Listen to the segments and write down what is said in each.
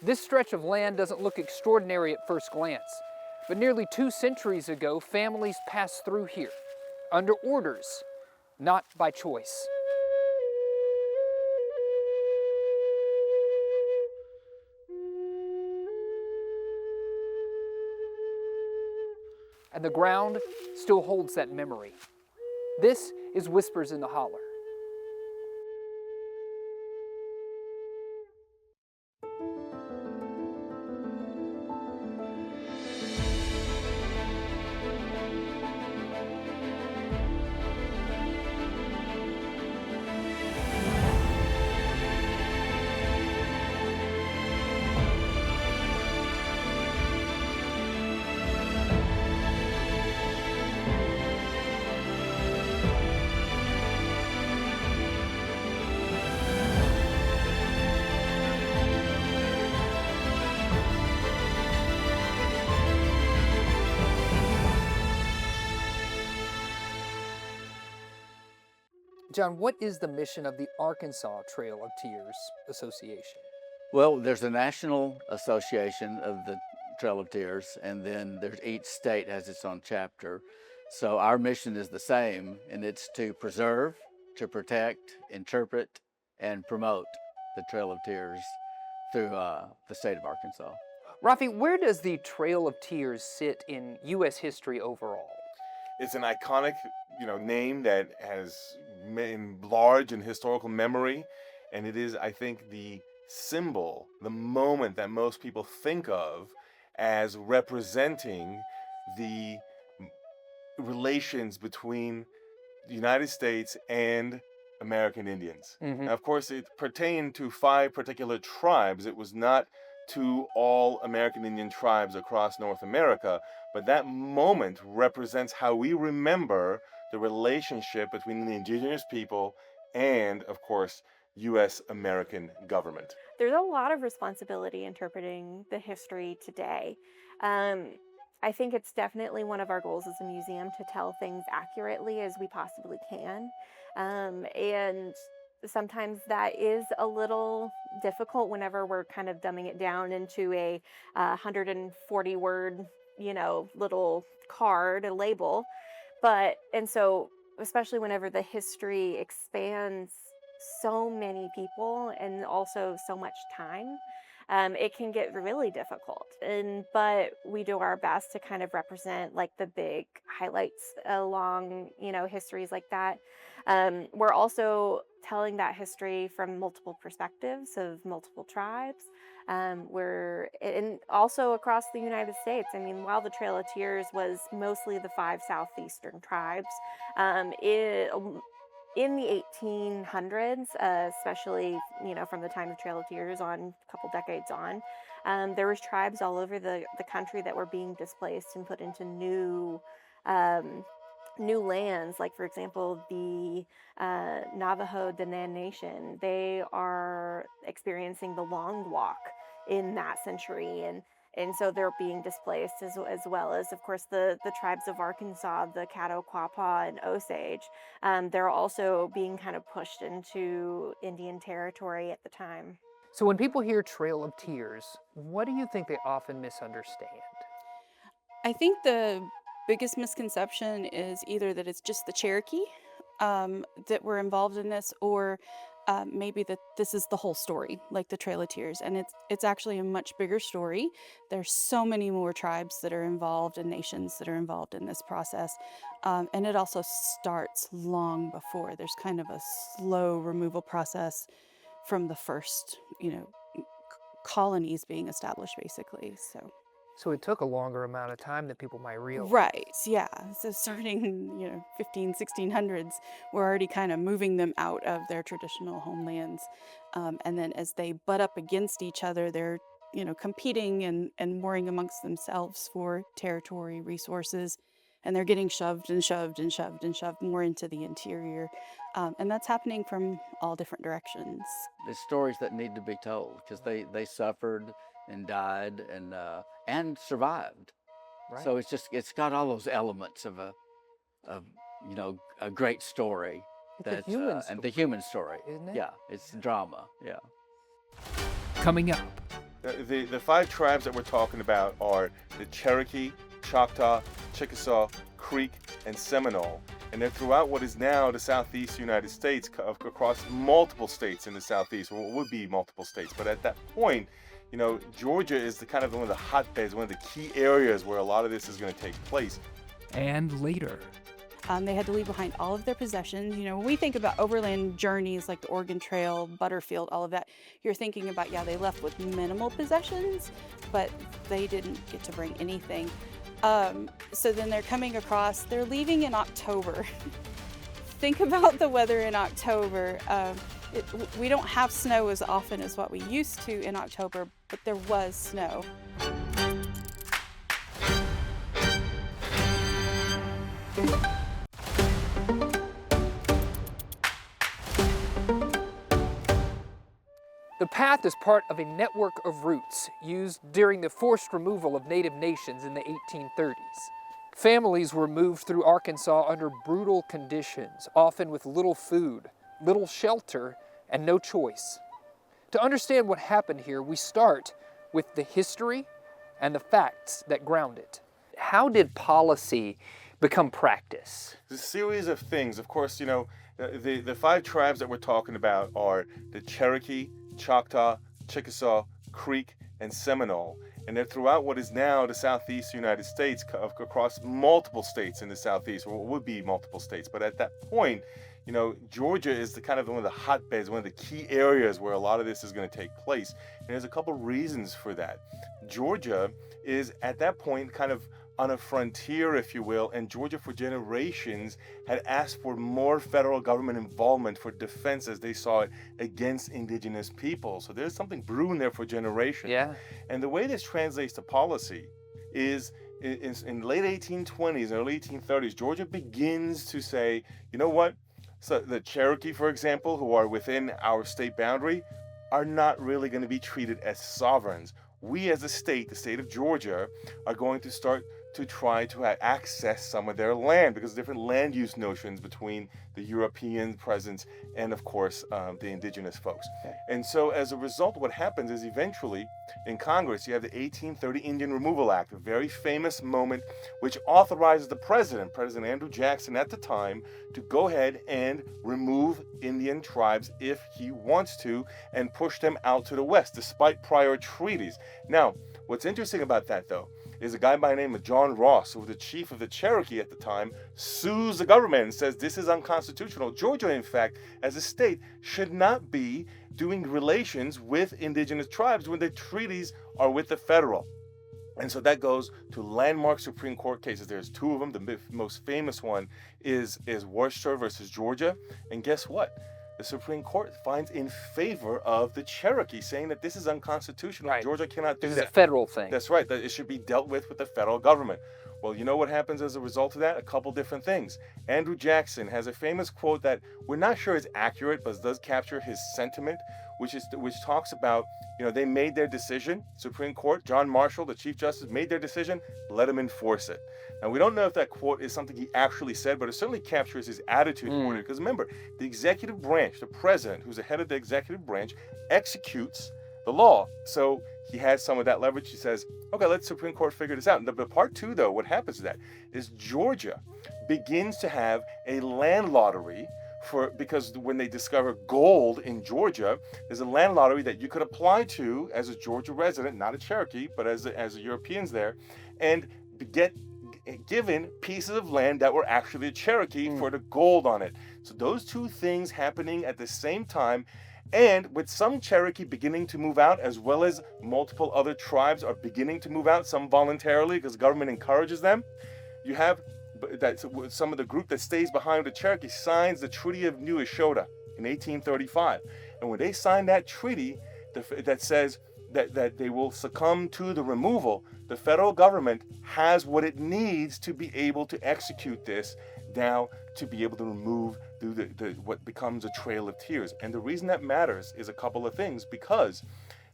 This stretch of land doesn't look extraordinary at first glance, but nearly 2 centuries ago, families passed through here, under orders, not by choice. And the ground still holds that memory. This is Whispers in the Holler. John, what is the mission of the Arkansas Trail of Tears Association? Well, there's a national association of the Trail of Tears, and then each state has its own chapter. So our mission is the same, and it's to preserve, to protect, interpret, and promote the Trail of Tears through the state of Arkansas. Rafi, where does the Trail of Tears sit in U.S. history overall? It's an iconic, name that has been large in historical memory, and it is, I think, the symbol, the moment that most people think of as representing the relations between the United States and American Indians. Now, of course, it pertained to 5 particular tribes. It was not to all American Indian tribes across North America, but that moment represents how we remember the relationship between the indigenous people and, of course, U.S. American government. There's a lot of responsibility interpreting the history today. I think it's definitely one of our goals as a museum to tell things accurately as we possibly can. And sometimes that is a little difficult whenever we're kind of dumbing it down into a 140-word, little card, a label. And so, especially whenever the history expands so many people and also so much time, it can get really difficult. But we do our best to kind of represent like the big highlights along, histories like that. We're also telling that history from multiple perspectives of multiple tribes. And also across the United States. I mean, while the Trail of Tears was mostly the 5 southeastern tribes, in the 1800s, especially, from the time of Trail of Tears on, a couple decades on, there was tribes all over the country that were being displaced and put into new lands. Like, for example, the Navajo Diné Nation, they are experiencing the long walk in that century. And so they're being displaced as well as, of course, the tribes of Arkansas, the Caddo, Quapaw, and Osage. They're also being kind of pushed into Indian territory at the time. So when people hear Trail of Tears, what do you think they often misunderstand? I think the biggest misconception is either that it's just the Cherokee that were involved in this, or maybe that this is the whole story, like the Trail of Tears. And it's actually a much bigger story. There's so many more tribes that are involved and nations that are involved in this process. And it also starts long before. There's kind of a slow removal process from the first, colonies being established, basically. So it took a longer amount of time than people might realize. Right, yeah. So starting, 1600s, we're already kind of moving them out of their traditional homelands. And then as they butt up against each other, they're, competing and warring amongst themselves for territory, resources, and they're getting shoved and shoved and shoved and shoved more into the interior. And that's happening from all different directions. There's stories that need to be told because they suffered and died and survived. Right. So it's got all those elements of a great story. It's a human story, and the human story, isn't it? Yeah, it's drama. Yeah. Coming up, The five tribes that we're talking about are the Cherokee, Choctaw, Chickasaw, Creek, and Seminole. And they're throughout what is now the southeast United States, across multiple states in the southeast, or what would be multiple states. But at that point, Georgia is one of the hotbeds, one of the key areas where a lot of this is going to take place. And later, They had to leave behind all of their possessions. When we think about overland journeys like the Oregon Trail, Butterfield, all of that, you're thinking about, they left with minimal possessions, but they didn't get to bring anything. So then they're coming across, they're leaving in October. Think about the weather in October. We don't have snow as often as what we used to in October, but there was snow. the path is part of a network of routes used during the forced removal of native nations in the 1830s. Families were moved through Arkansas under brutal conditions, often with little food, little shelter, and no choice. To understand what happened here, we start with the history and the facts that ground it. How did policy become practice? There's a series of things. Of course, the five tribes that we're talking about are the Cherokee, Choctaw, Chickasaw, Creek, and Seminole. And they're throughout what is now the southeast United States, across multiple states in the southeast, or what would be multiple states. But at that point, Georgia is one of the hotbeds, one of the key areas where a lot of this is going to take place. And there's a couple reasons for that. Georgia is at that point kind of on a frontier, if you will, and Georgia for generations had asked for more federal government involvement for defense, as they saw it, against indigenous people. So there's something brewing there for generations. Yeah. And the way this translates to policy is in late 1820s and early 1830s, Georgia begins to say, you know what? So the Cherokee, for example, who are within our state boundary, are not really going to be treated as sovereigns. We as a state, the state of Georgia, are going to start to try to access some of their land because of different land use notions between the European presence and, of course, the indigenous folks. And so as a result, what happens is eventually in Congress, you have the 1830 Indian Removal Act, a very famous moment which authorizes the President Andrew Jackson at the time, to go ahead and remove Indian tribes if he wants to and push them out to the west, despite prior treaties. Now, what's interesting about that, though, is a guy by the name of John Ross, who was the chief of the Cherokee at the time, sues the government and says this is unconstitutional. Georgia, in fact, as a state, should not be doing relations with indigenous tribes when the treaties are with the federal. And so that goes to landmark Supreme Court cases. There's two of them. The most famous one is Worcester versus Georgia. And guess what? The Supreme Court finds in favor of the Cherokee, saying that this is unconstitutional. Right. Georgia cannot do This that. is a federal thing. That's right, that it should be dealt with the federal government. Well, you know what happens as a result of that? A couple different things. Andrew Jackson has a famous quote that we're not sure is accurate, but does capture his sentiment, which talks about, they made their decision, Supreme Court, John Marshall, the Chief Justice, made their decision, let him enforce it. Now, we don't know if that quote is something he actually said, but it certainly captures his attitude toward it. Because remember, the executive branch, the president, who's the head of the executive branch, executes the law. So he has some of that leverage. He says, okay, let the Supreme Court figure this out. And the part two, though, what happens to that is Georgia begins to have a land lottery because when they discover gold in Georgia, there's a land lottery that you could apply to as a Georgia resident, not a Cherokee, but as Europeans there, and get given pieces of land that were actually a Cherokee for the gold on it. So those two things happening at the same time, and with some Cherokee beginning to move out, as well as multiple other tribes are beginning to move out, some voluntarily because the government encourages them, you have that some of the group that stays behind the Cherokee signs the Treaty of New Eshota in 1835. And when they sign that treaty that says that they will succumb to the removal, the federal government has what it needs to be able to execute this now, to be able to remove what becomes a trail of tears. And the reason that matters is a couple of things, because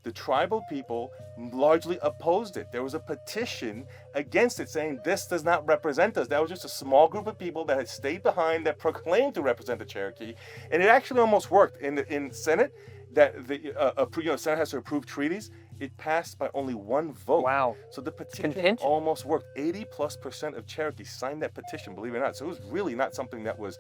the tribal people largely opposed it. There was a petition against it saying this does not represent us. That was just a small group of people that had stayed behind that proclaimed to represent the Cherokee. And it actually almost worked. In Senate, that the Senate has to approve treaties. it passed by only one vote. Wow. So the petition Contentious. almost worked. 80+% of Cherokee signed that petition, believe it or not. So it was really not something that was,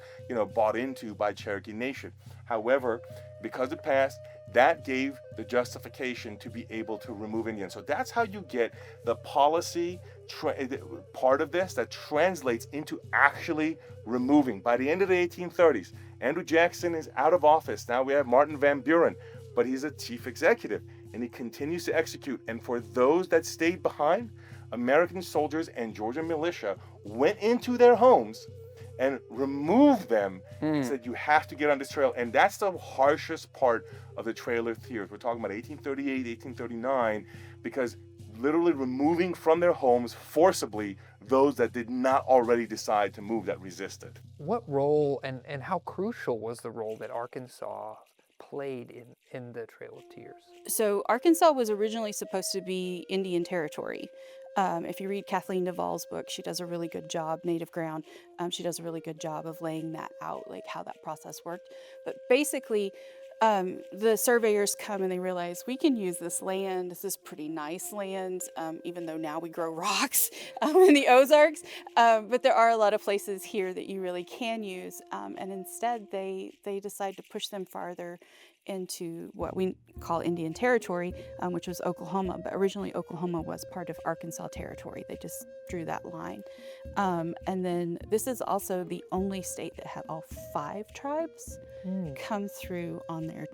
bought into by Cherokee Nation. However, because it passed, that gave the justification to be able to remove Indians. So that's how you get the policy part of this that translates into actually removing. By the end of the 1830s, Andrew Jackson is out of office. Now we have Martin Van Buren, but he's a chief executive and he continues to execute. And for those that stayed behind, American soldiers and Georgia militia went into their homes and removed them and said, you have to get on this trail. And that's the harshest part of the Trail of Tears. We're talking about 1838, 1839, because literally removing from their homes forcibly those that did not already decide to move, that resisted. What role and how crucial was the role that Arkansas played in the Trail of Tears? So Arkansas was originally supposed to be Indian territory. If you read Kathleen Duvall's book, she does a really good job, Native Ground. She does a really good job of laying that out, like how that process worked. But basically, the surveyors come and they realize we can use this land. This is pretty nice land, even though now we grow rocks in the Ozarks. But there are a lot of places here that you really can use. And instead, they decide to push them farther into what we call Indian Territory, which was Oklahoma. But originally, Oklahoma was part of Arkansas Territory. They just drew that line. And then this is also the only state that had all 5 tribes come through on their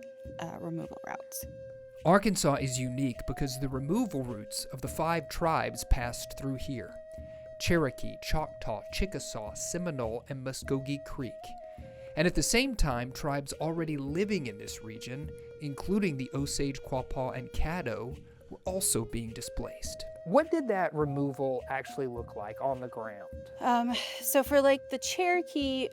removal routes. Arkansas is unique because the removal routes of the 5 tribes passed through here: Cherokee, Choctaw, Chickasaw, Seminole, and Muskogee Creek. And at the same time, tribes already living in this region, including the Osage, Quapaw, and Caddo, were also being displaced. What did that removal actually look like on the ground? So for like the Cherokee,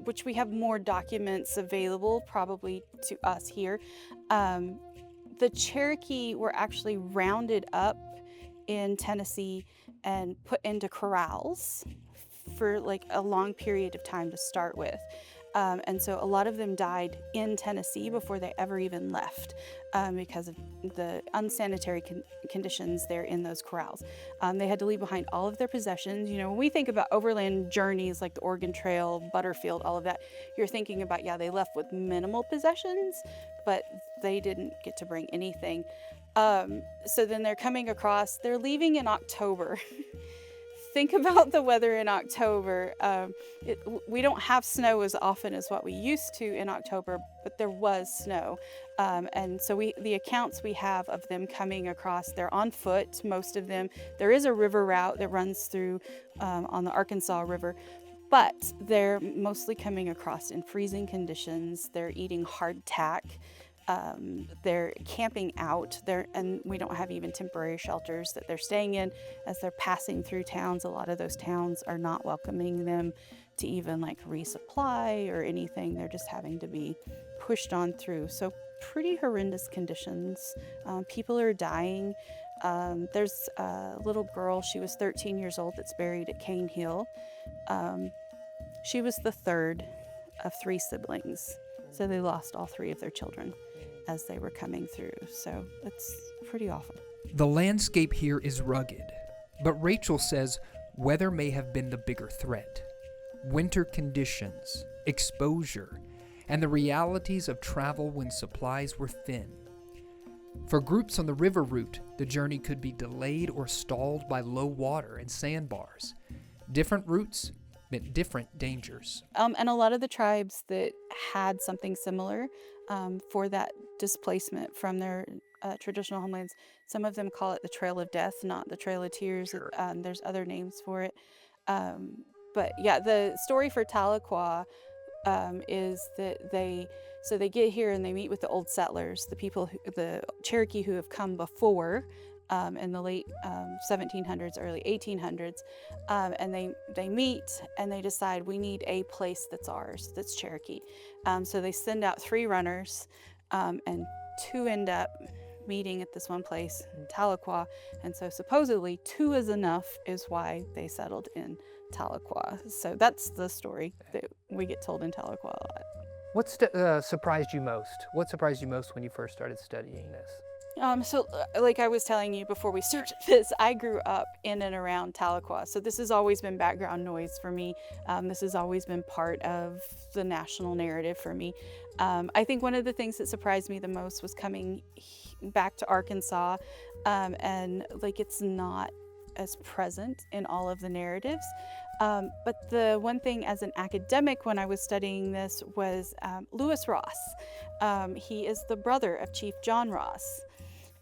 which we have more documents available probably to us here, the Cherokee were actually rounded up in Tennessee and put into corrals for like a long period of time to start with. And so a lot of them died in Tennessee before they ever even left because of the unsanitary conditions there in those corrals. They had to leave behind all of their possessions. You know, when we think about overland journeys like the Oregon Trail, Butterfield, all of that, you're thinking about, yeah, they left with minimal possessions, but they didn't get to bring anything. So then they're coming across, they're leaving in October. Think about the weather in October. We don't have snow as often as what we used to in October, but there was snow. And so the accounts we have of them coming across, they're on foot, most of them. There is a river route that runs through on the Arkansas River, but they're mostly coming across in freezing conditions. They're eating hardtack. They're camping out there, and we don't have even temporary shelters that they're staying in as they're passing through towns. A lot of those towns are not welcoming them to even like resupply or anything. They're just having to be pushed on through. So pretty horrendous conditions. People are dying. There's a little girl, she was 13 years old, that's buried at Cane Hill. She was the 3rd of 3 siblings. So they lost all 3 of their children as they were coming through. So it's pretty awful. The landscape here is rugged, but Rachel says weather may have been the bigger threat. Winter conditions, exposure, and the realities of travel when supplies were thin. For groups on the river route, the journey could be delayed or stalled by low water and sandbars. Different routes meant different dangers. And a lot of the tribes that had something similar for that displacement from their traditional homelands, some of them call it the Trail of Death, not the Trail of Tears. Sure. There's other names for it. But yeah, the story for Tahlequah is that they get here and they meet with the old settlers, the Cherokee who have come before in the late 1700s, early 1800s, and they meet and they decide we need a place that's ours, that's Cherokee. So they send out 3 runners, and 2 end up meeting at this one place in Tahlequah, and so supposedly 2 is enough is why they settled in Tahlequah. So that's the story that we get told in Tahlequah a lot. What surprised you most? What surprised you most when you first started studying this? Like I was telling you before we started this, I grew up in and around Tahlequah. So this has always been background noise for me. This has always been part of the national narrative for me. I think one of the things that surprised me the most was coming back to Arkansas, and like it's not as present in all of the narratives. But the one thing as an academic when I was studying this was Lewis Ross. He is the brother of Chief John Ross.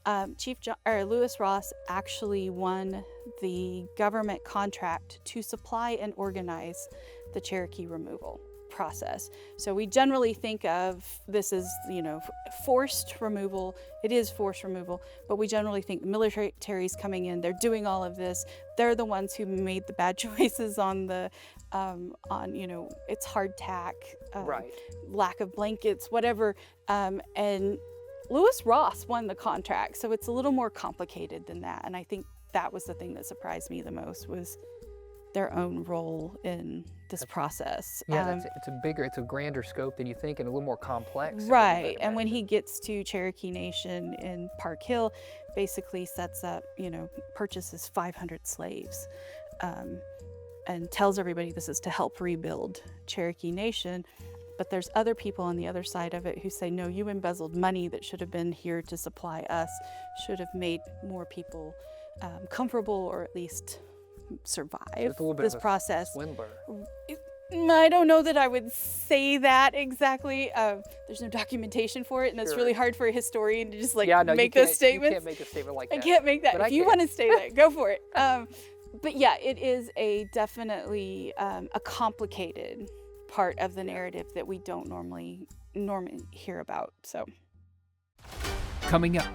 Lewis Ross actually won the government contract to supply and organize the Cherokee removal process. So we generally think of this as, forced removal. It is forced removal, but we generally think military's coming in, they're doing all of this. They're the ones who made the bad choices on the, it's hardtack, Right. lack of blankets, whatever. And Lewis Ross won the contract, so it's a little more complicated than that. And I think that was the thing that surprised me the most was their own role in this process. Yeah, it's a grander scope than you think, and a little more complex. Right, and when he gets to Cherokee Nation in Park Hill, basically sets up, purchases 500 slaves, and tells everybody this is to help rebuild Cherokee Nation. But there's other people on the other side of it who say, no, you embezzled money that should have been here to supply us, should have made more people comfortable, or at least survive this process. Swindler. I don't know that I would say that exactly. There's no documentation for it, and it's really hard for a historian to just make those statements. You can't make a statement like that. I can't make that. But if you want to say that, go for it. But yeah, it is definitely a complicated part of the narrative that we don't normally hear about. So Coming up,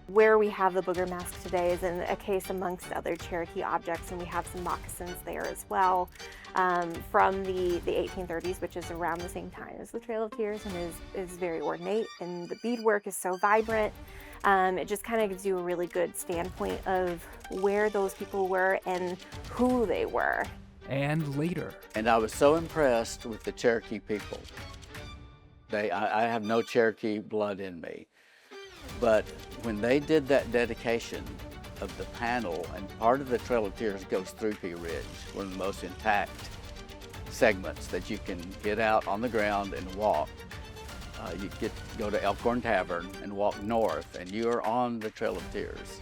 Where we have the booger mask today is in a case amongst other Cherokee objects, and we have some moccasins there as well, from the 1830s, which is around the same time as the Trail of Tears, and is very ornate, and the beadwork is so vibrant. It just kind of gives you a really good standpoint of where those people were and who they were. and later. And I was so impressed with the Cherokee people. I have no Cherokee blood in me. But when they did that dedication of the panel, and part of the Trail of Tears goes through Pea Ridge, one of the most intact segments that you can get out on the ground and walk. You go to Elkhorn Tavern and walk north, and you are on the Trail of Tears.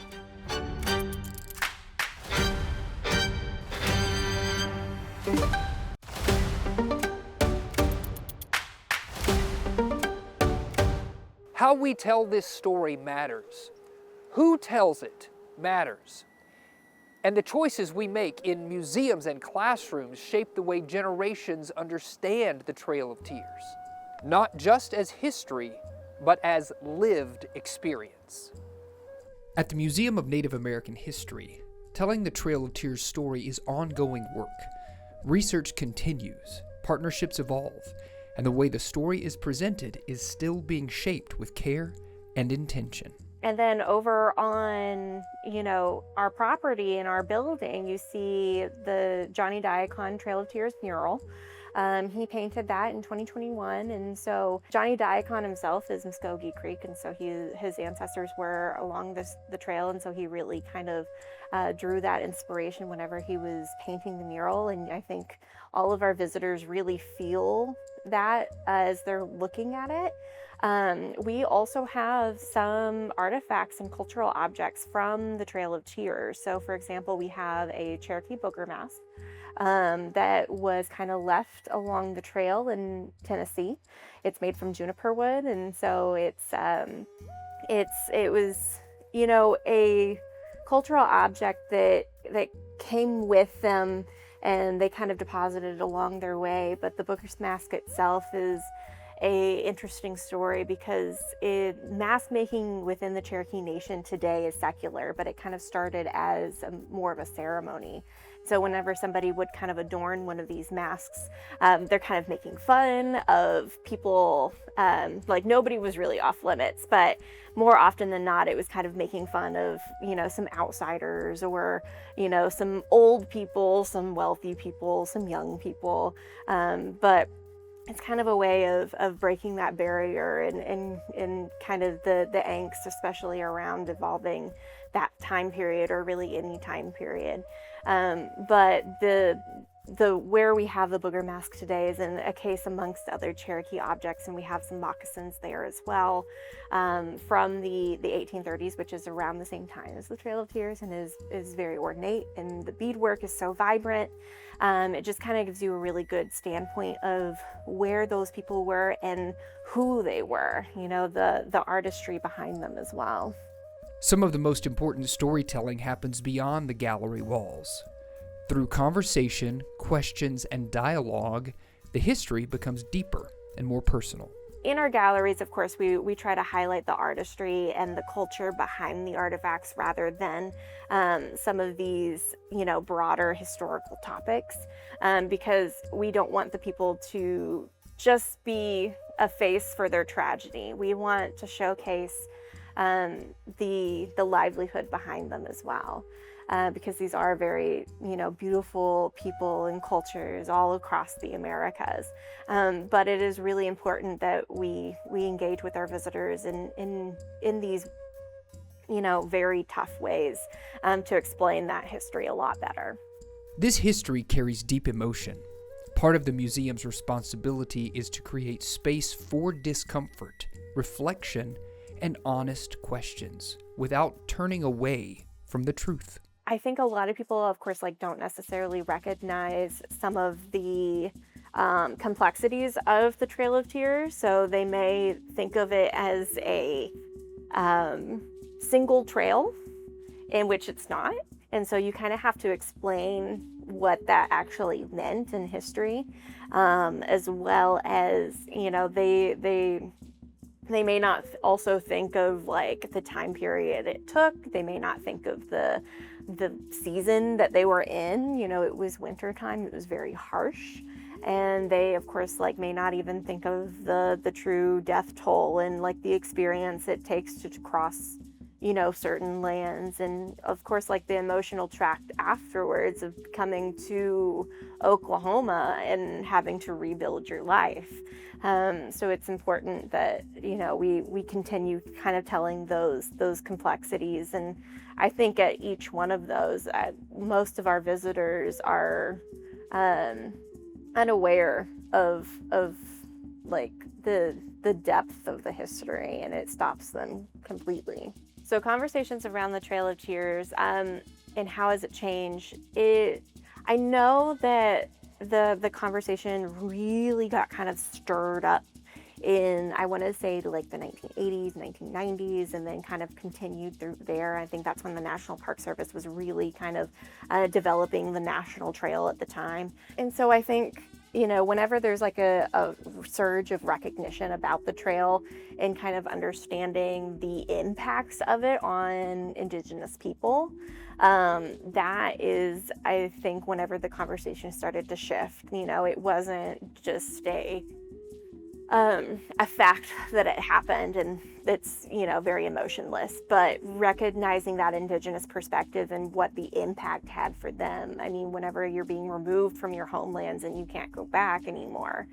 How we tell this story matters. Who tells it matters. And the choices we make in museums and classrooms shape the way generations understand the Trail of Tears, not just as history, but as lived experience. At the Museum of Native American History, telling the Trail of Tears story is ongoing work. Research continues, partnerships evolve, and the way the story is presented is still being shaped with care and intention. And then over on, our property in our building, you see the Johnny Diacon Trail of Tears mural. He painted that in 2021, and so Johnny Diacon himself is Muskogee Creek, and so his ancestors were along the trail, and so he really kind of drew that inspiration whenever he was painting the mural, and I think all of our visitors really feel that as they're looking at it. We also have some artifacts and cultural objects from the Trail of Tears. So for example, we have a Cherokee booger mask that was kind of left along the trail in Tennessee. It's made from juniper wood, and so it was a cultural object that came with them, and they kind of deposited it along their way. But the booger mask itself is a interesting story because mask making within the Cherokee Nation today is secular, but it kind of started as more of a ceremony. So whenever somebody would kind of adorn one of these masks, they're kind of making fun of people, like nobody was really off limits, but more often than not, it was kind of making fun of, some outsiders or, some old people, some wealthy people, some young people. But it's kind of a way of breaking that barrier and kind of the angst, especially around evolving that time period, or really any time period. But the where we have the booger mask today is in a case amongst other Cherokee objects, and we have some moccasins there as well, from the 1830s, which is around the same time as the Trail of Tears, and is very ornate, and the beadwork is so vibrant. It just kind of gives you a really good standpoint of where those people were and who they were, you know, the artistry behind them as well. Some of the most important storytelling happens beyond the gallery walls. Through conversation, questions, and dialogue, the history becomes deeper and more personal. In our galleries, of course, we try to highlight the artistry and the culture behind the artifacts rather than some of these, you know, broader historical topics, because we don't want the people to just be a face for their tragedy. We want to showcase the livelihood behind them as well. Because these are very, you know, beautiful people and cultures all across the Americas. But it is really important that we engage with our visitors in these, you know, very tough ways to explain that history a lot better. This history carries deep emotion. Part of the museum's responsibility is to create space for discomfort, reflection, and honest questions without turning away from the truth. I think a lot of people, of course, like don't necessarily recognize some of the complexities of the Trail of Tears. So they may think of it as a single trail, in which it's not. And so you kind of have to explain what that actually meant in history, as well as, you know, they may not also think of like the time period it took. They may not think of the season that they were in. You know, it was winter time, it was very harsh. And they, of course, like may not even think of the true death toll and like the experience it takes to cross, you know, certain lands. And of course, like the emotional tract afterwards of coming to Oklahoma and having to rebuild your life. So it's important that, you know, we continue kind of telling those complexities. And I think at each one of those, most of our visitors are unaware of like the depth of the history, and it stops them completely. So conversations around the Trail of Tears, and how has it changed? I know that the conversation really got kind of stirred up in, I want to say, like the 1980s, 1990s, and then kind of continued through there. I think that's when the National Park Service was really kind of developing the National Trail at the time. And so I think, you know, whenever there's like a surge of recognition about the trail and kind of understanding the impacts of it on Indigenous people, that is, I think, whenever the conversation started to shift. You know, it wasn't just a fact that it happened and it's, you know, very emotionless, but recognizing that Indigenous perspective and what the impact had for them. I mean, whenever you're being removed from your homelands and you can't go back anymore,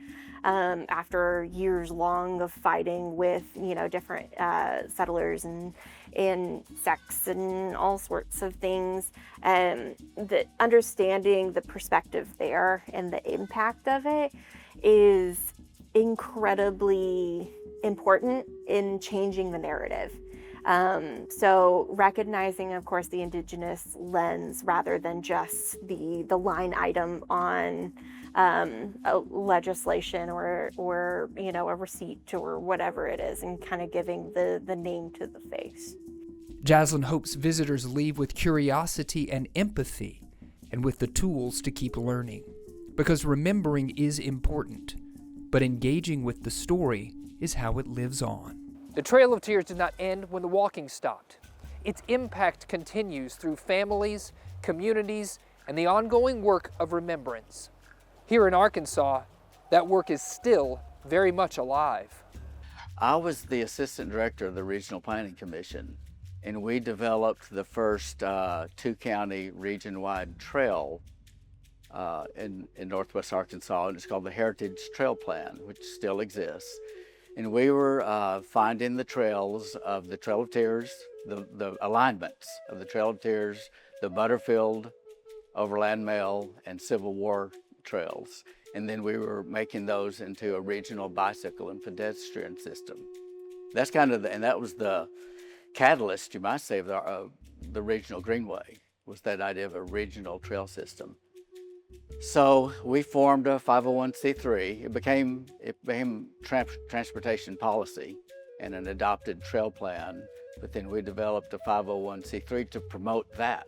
after years long of fighting with, you know, different settlers and sects and all sorts of things, the understanding the perspective there and the impact of it is incredibly important in changing the narrative. So recognizing, of course, the Indigenous lens rather than just the line item on a legislation or you know, a receipt or whatever it is, and kind of giving the name to the face. Jaslyn hopes visitors leave with curiosity and empathy, and with the tools to keep learning. Because remembering is important, but engaging with the story is how it lives on. The Trail of Tears did not end when the walking stopped. Its impact continues through families, communities, and the ongoing work of remembrance. Here in Arkansas, that work is still very much alive. I was the assistant director of the Regional Planning Commission, and we developed the first two-county region-wide trail in northwest Arkansas, and it's called the Heritage Trail Plan, which still exists. And we were finding the trails of the Trail of Tears, the alignments of the Trail of Tears, the Butterfield, Overland Mail, and Civil War trails. And then we were making those into a regional bicycle and pedestrian system. That's kind of and that was the catalyst, you might say, of the regional greenway, was that idea of a regional trail system. So we formed a 501c3. It became transportation policy and an adopted trail plan, but then we developed a 501c3 to promote that.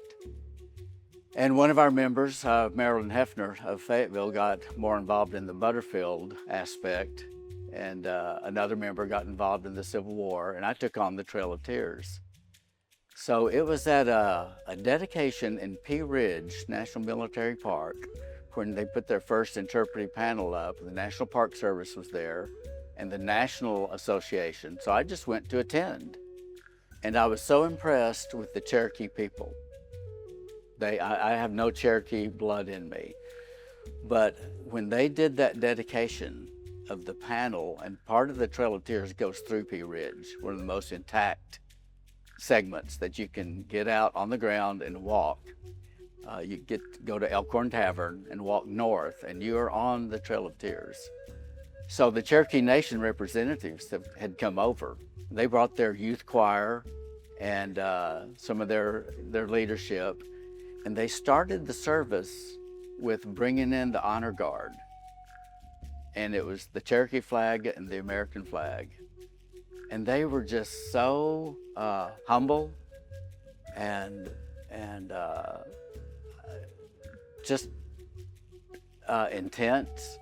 And one of our members, Marilyn Hefner of Fayetteville, got more involved in the Butterfield aspect, and another member got involved in the Civil War, and I took on the Trail of Tears. So it was at a dedication in Pea Ridge National Military Park when they put their first interpretive panel up. The National Park Service was there and the National Association. So I just went to attend. And I was so impressed with the Cherokee people. I have no Cherokee blood in me. But when they did that dedication of the panel, and part of the Trail of Tears goes through Pea Ridge, one of the most intact segments that you can get out on the ground and walk. You go to Elkhorn Tavern and walk north, and you are on the Trail of Tears. So the Cherokee Nation representatives had come over. They brought their youth choir and some of their leadership, and they started the service with bringing in the honor guard. And it was the Cherokee flag and the American flag. And they were just so humble and just intense.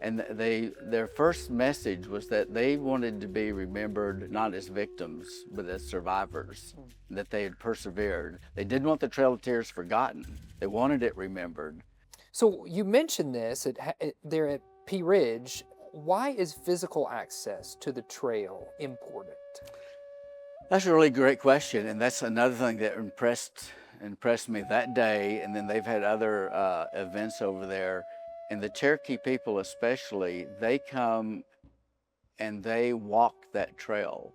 And their first message was that they wanted to be remembered not as victims, but as survivors, that they had persevered. They didn't want the Trail of Tears forgotten. They wanted it remembered. So you mentioned this there at Pea Ridge. Why is physical access to the trail important? That's a really great question, and that's another thing that impressed me that day. And then they've had other events over there. And the Cherokee people especially, they come and they walk that trail.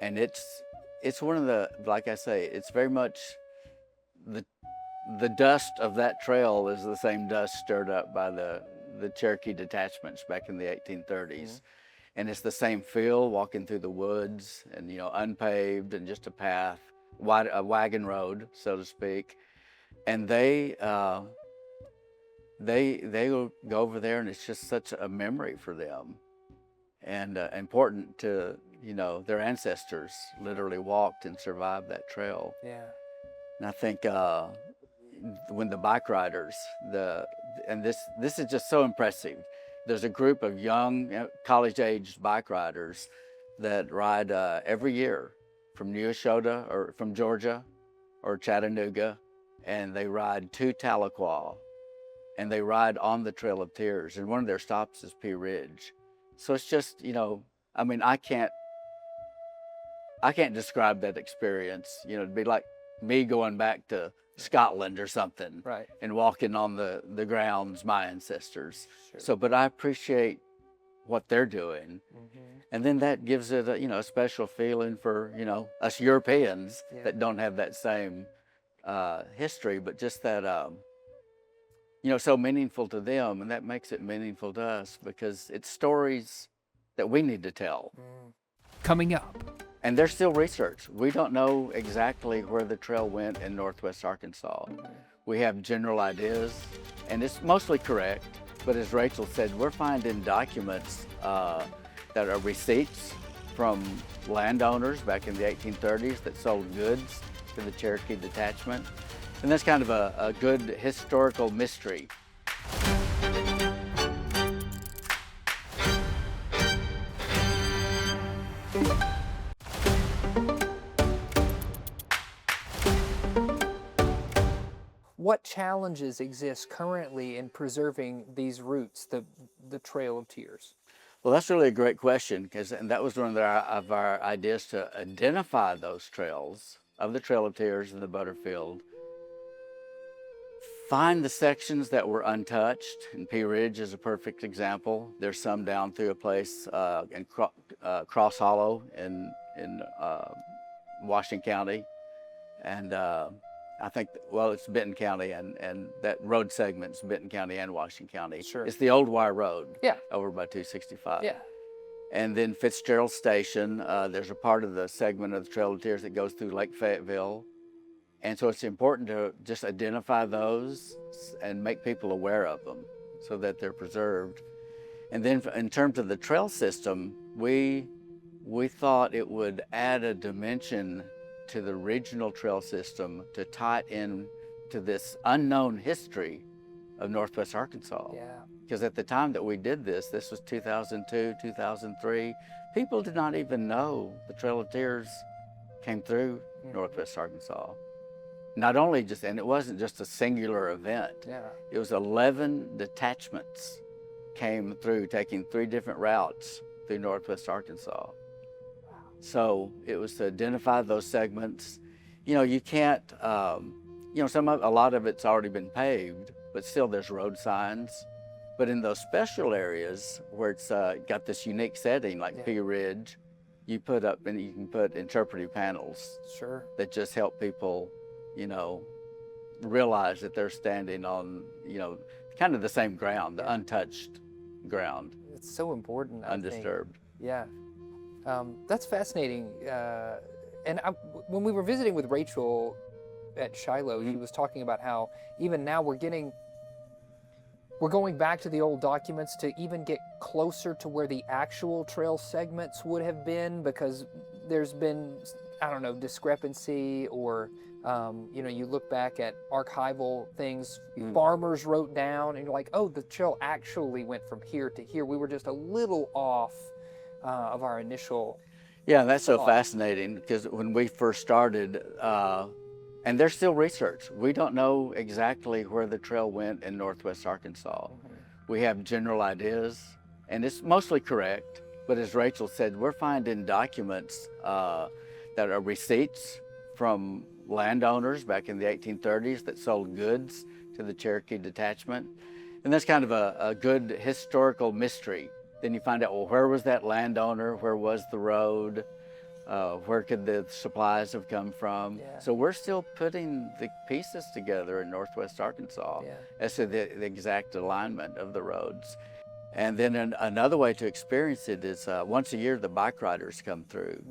And it's one of the, like I say, it's very much the dust of that trail is the same dust stirred up by the Cherokee detachments back in the 1830s. Mm-hmm. And it's the same feel, walking through the woods and, unpaved and just a path, a wagon road, so to speak. And they will go over there, and it's just such a memory for them, and important to, their ancestors literally walked and survived that trail. Yeah. And I think when the bike riders, and this is just so impressive. There's a group of young college-aged bike riders that ride every year from Neoshoda or from Georgia or Chattanooga, and they ride to Tahlequah. And they ride on the Trail of Tears, and one of their stops is Pea Ridge. So it's just, I can't describe that experience. It'd be like me going back to Scotland or something, right, and walking on the grounds my ancestors. Sure. So, but I appreciate what they're doing, mm-hmm. And then that gives it a special feeling for us Europeans, yeah, that don't have that same history, but just that. So meaningful to them, and that makes it meaningful to us because it's stories that we need to tell. Coming up. And there's still research. We don't know exactly where the trail went in northwest Arkansas. We have general ideas, and it's mostly correct, but as Rachel said, we're finding documents that are receipts from landowners back in the 1830s that sold goods to the Cherokee detachment. And that's kind of a good historical mystery. What challenges exist currently in preserving these routes, the Trail of Tears? Well, that's really a great question, and that was one of our ideas, to identify those trails of the Trail of Tears and the Butterfield find the sections that were untouched, and Pea Ridge is a perfect example. There's some down through a place in Cross Hollow in Washington County, and I think, well, it's Benton County, and that road segment's Benton County and Washington County. Sure. It's the old wire road. Yeah. Over by 265. Yeah. And then Fitzgerald Station, there's a part of the segment of the Trail of Tears that goes through Lake Fayetteville. And so it's important to just identify those and make people aware of them so that they're preserved. And then in terms of the trail system, we thought it would add a dimension to the regional trail system to tie it in to this unknown history of Northwest Arkansas. Yeah. Because at the time that we did this was 2002, 2003, people did not even know the Trail of Tears came through Northwest Arkansas. Not only just, and it wasn't just a singular event. Yeah. It was 11 detachments came through, taking 3 different routes through Northwest Arkansas. So it was to identify those segments. You know, you can't, you know, a lot of it's already been paved, but still there's road signs. But in those special areas where it's got this unique setting, like Pea Ridge, you put up, and you can put interpretive panels. Sure. That just help people, you know, realize that they're standing on, you know, kind of the same ground, the untouched ground. It's so important, I undisturbed. think. Yeah. That's fascinating. And when we were visiting with Rachel at Shiloh, she was talking about how even now we're going back to the old documents to even get closer to where the actual trail segments would have been, because there's been, I don't know, discrepancy, or you know, you look back at archival things farmers wrote down, and you're like, oh, the trail actually went from here to here. We were just a little off of our initial. Yeah, that's so fascinating, because when we first started, and there's still research, we don't know exactly where the trail went in Northwest Arkansas. We have general ideas, and it's mostly correct, but as Rachel said, we're finding documents that are receipts from landowners back in the 1830s that sold goods to the Cherokee detachment. And that's kind of a good historical mystery. Then you find out, well, where was that landowner? Where was the road? Where could the supplies have come from? Yeah. So we're still putting the pieces together in Northwest Arkansas as to the exact alignment of the roads. And then another way to experience it is once a year the bike riders come through.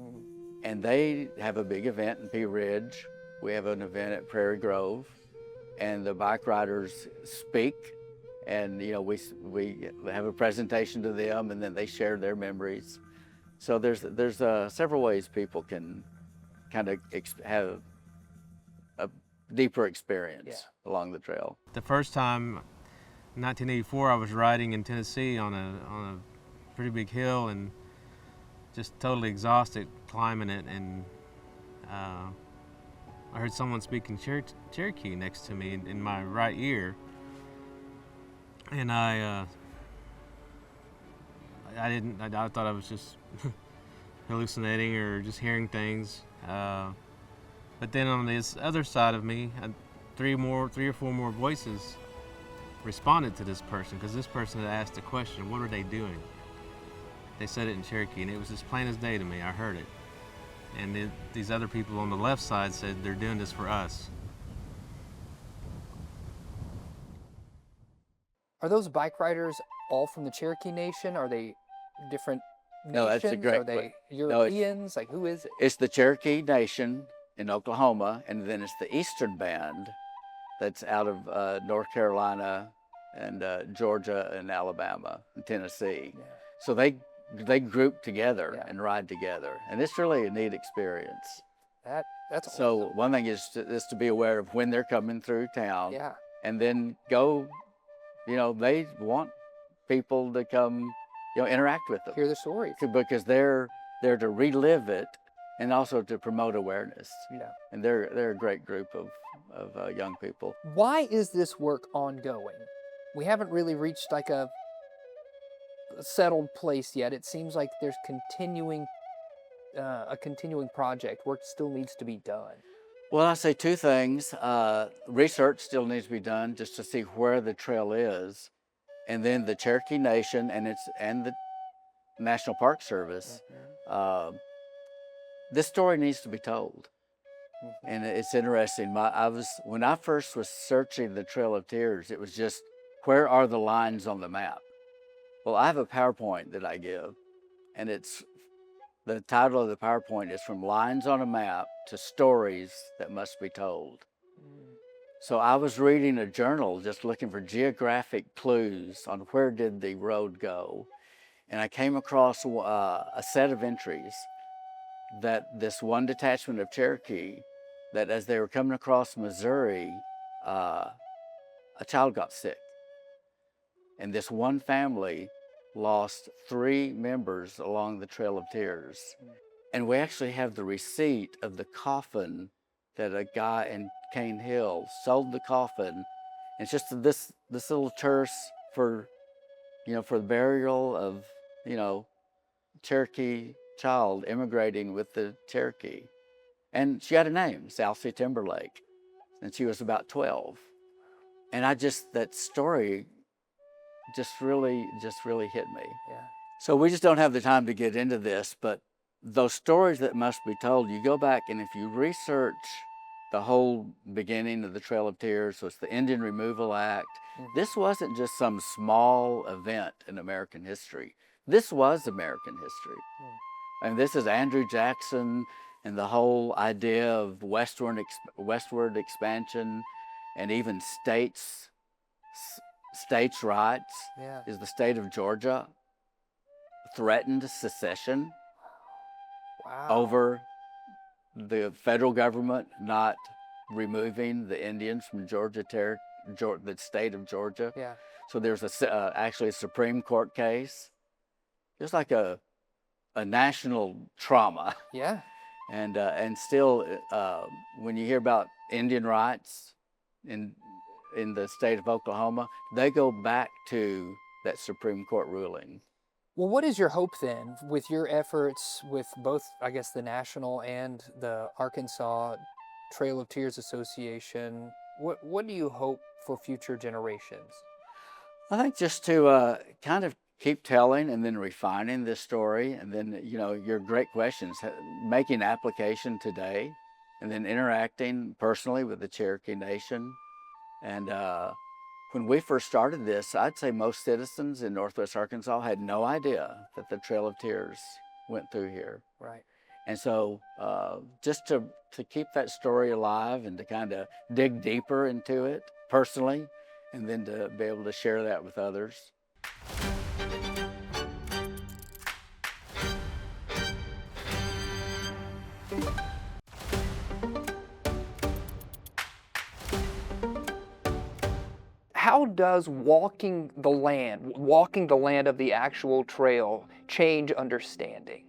And they have a big event in Pea Ridge. We have an event at Prairie Grove. And the bike riders speak. And you know, we have a presentation to them, and then they share their memories. So there's several ways people can kind of have a deeper experience along the trail. The first time, in 1984, I was riding in Tennessee on a pretty big hill, and just totally exhausted climbing it, and I heard someone speaking Cherokee next to me in my right ear. And I thought I was just hallucinating or just hearing things. But then on this other side of me, three or four more voices responded to this person, because this person had asked a question, what are they doing? They said it in Cherokee, and it was as plain as day to me. I heard it. And these other people on the left side said, they're doing this for us. Are those bike riders all from the Cherokee Nation? Are they different nations? No, that's a great Are they question. Europeans? Like, who is it? It's the Cherokee Nation in Oklahoma, and then it's the Eastern Band that's out of North Carolina and Georgia and Alabama and Tennessee. Yeah. So they group together and ride together, and it's really a neat experience. That's So awesome. one thing is to be aware of when they're coming through town, Yeah. and then go. You know, they want people to come, you know, interact with them. Hear the stories. Because they're there to relive it and also to promote awareness. Yeah. And they're a great group of young people. Why is this work ongoing? We haven't really reached like a settled place yet. It seems like there's a continuing project. Work still needs to be done. Well, I say two things. Research still needs to be done just to see where the trail is, and then the Cherokee Nation and the National Park Service. This story needs to be told, and it's interesting. When I first was searching the Trail of Tears, it was just where are the lines on the map. Well, I have a PowerPoint that I give, and the title of the PowerPoint is From Lines on a Map to Stories That Must Be Told. So I was reading a journal just looking for geographic clues on where did the road go. And I came across a set of entries that this one detachment of Cherokee, that as they were coming across Missouri, a child got sick. And this one family lost 3 members along the Trail of Tears. And we actually have the receipt of the coffin that a guy in Cane Hill sold the coffin. It's just this little terse for the burial of, Cherokee child immigrating with the Cherokee. And she had a name, Southsea Timberlake, and she was about 12. And that story just really hit me. Yeah. So we just don't have the time to get into this, but those stories that must be told, you go back and if you research the whole beginning of the Trail of Tears, so it's the Indian Removal Act. This wasn't just some small event in American history. This was American history. And this is Andrew Jackson and the whole idea of westward expansion and even states' rights. Yeah. Is the state of Georgia threatened secession over the federal government not removing the Indians from the state of Georgia. Yeah. So there's actually a Supreme Court case. It's like a national trauma. Yeah. And still, when you hear about Indian rights in the state of Oklahoma, they go back to that Supreme Court ruling. Well, what is your hope then with your efforts with both, I guess, the National and the Arkansas Trail of Tears Association? What do you hope for future generations? I think just to kind of keep telling and then refining this story, and then, your great questions, making application today, and then interacting personally with the Cherokee Nation. And when we first started this, I'd say most citizens in Northwest Arkansas had no idea that the Trail of Tears went through here. Right. And so just to keep that story alive and to kind of dig deeper into it personally, and then to be able to share that with others. How does walking the land of the actual trail, change understanding?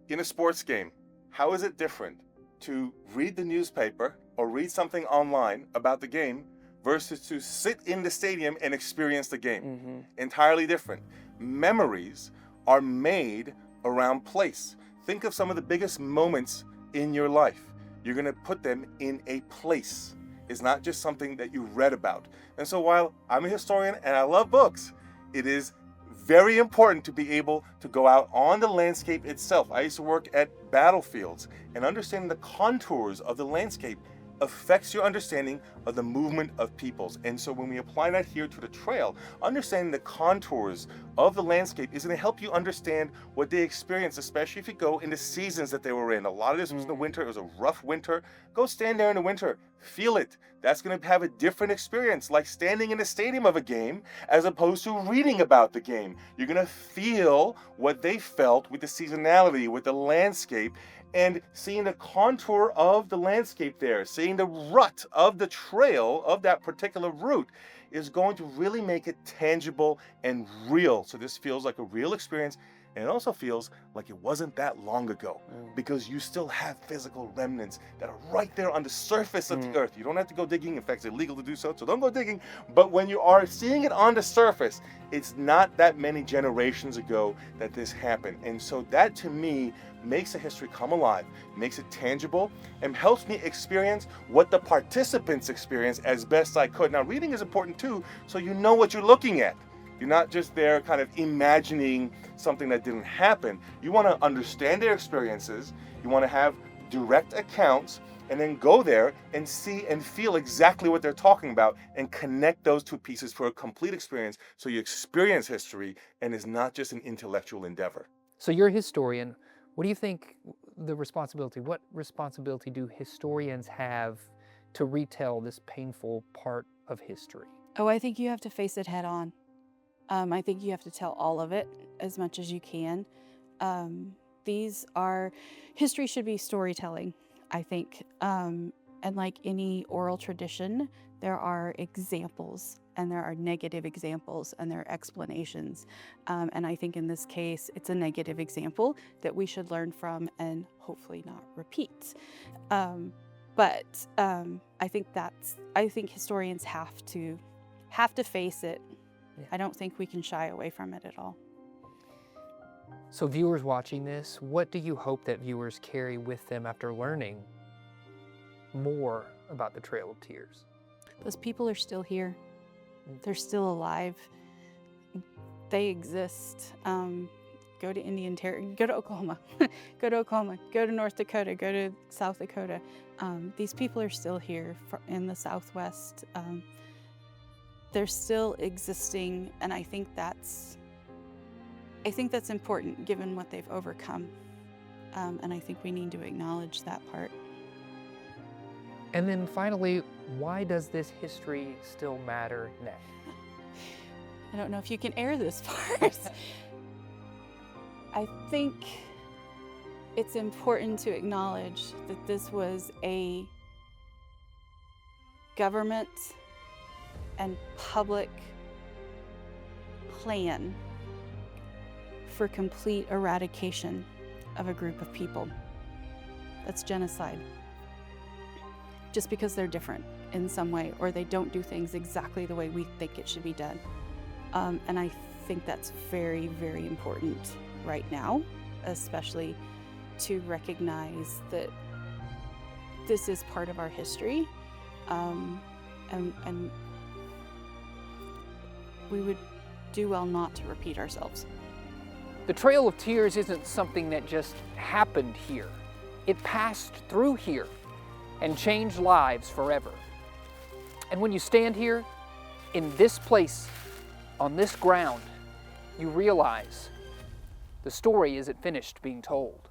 In a sports game, how is it different to read the newspaper or read something online about the game versus to sit in the stadium and experience the game? Entirely different. Memories are made around place. Think of some of the biggest moments in your life. You're going to put them in a place. It's not just something that you read about. And so while I'm a historian and I love books, it is very important to be able to go out on the landscape itself. I used to work at battlefields, and understanding the contours of the landscape affects your understanding of the movement of peoples. And so when we apply that here to the trail, understanding the contours of the landscape is going to help you understand what they experienced, especially if you go in the seasons that they were in. A lot of this was in the winter. It was a rough winter. Go stand there in the winter. Feel it. That's going to have a different experience, like standing in the stadium of a game as opposed to reading about the game. You're going to feel what they felt with the seasonality, with the landscape, and seeing the contour of the landscape there, seeing the rut of the trail of that particular route is going to really make it tangible and real. So this feels like a real experience, And it also feels like it wasn't that long ago, because you still have physical remnants that are right there on the surface of the earth. You don't have to go digging. In fact, it's illegal to do so don't go digging. But when you are seeing it on the surface, it's not that many generations ago that this happened. And so that, to me, makes the history come alive, makes it tangible, and helps me experience what the participants experience as best I could. Now, reading is important too, so you know what you're looking at. You're not just there kind of imagining something that didn't happen. You want to understand their experiences, you want to have direct accounts, and then go there and see and feel exactly what they're talking about and connect those two pieces for a complete experience, so you experience history and it's not just an intellectual endeavor. So you're a historian. What do you think what responsibility do historians have to retell this painful part of history? Oh, I think you have to face it head on. I think you have to tell all of it as much as you can. History should be storytelling, I think. And like any oral tradition, there are examples, and there are negative examples, and there are explanations. And I think in this case, it's a negative example that we should learn from and hopefully not repeat. But I think historians have to face it. Yeah. I don't think we can shy away from it at all. So viewers watching this, what do you hope that viewers carry with them after learning more about the Trail of Tears? Those people are still here. They're still alive. They exist. Go to Indian Territory, go to Oklahoma, go to Oklahoma, go to North Dakota, go to South Dakota. These people are still here in the Southwest. They're still existing, and I think that's important given what they've overcome. And I think we need to acknowledge that part. And then finally, why does this history still matter now? I don't know if you can air this part. I think it's important to acknowledge that this was a government and public plan for complete eradication of a group of people. That's genocide. Just because they're different in some way, or they don't do things exactly the way we think it should be done. And I think that's very, very important right now, especially to recognize that this is part of our history. And we would do well not to repeat ourselves. The Trail of Tears isn't something that just happened here. It passed through here and changed lives forever. And when you stand here, in this place, on this ground, you realize the story isn't finished being told.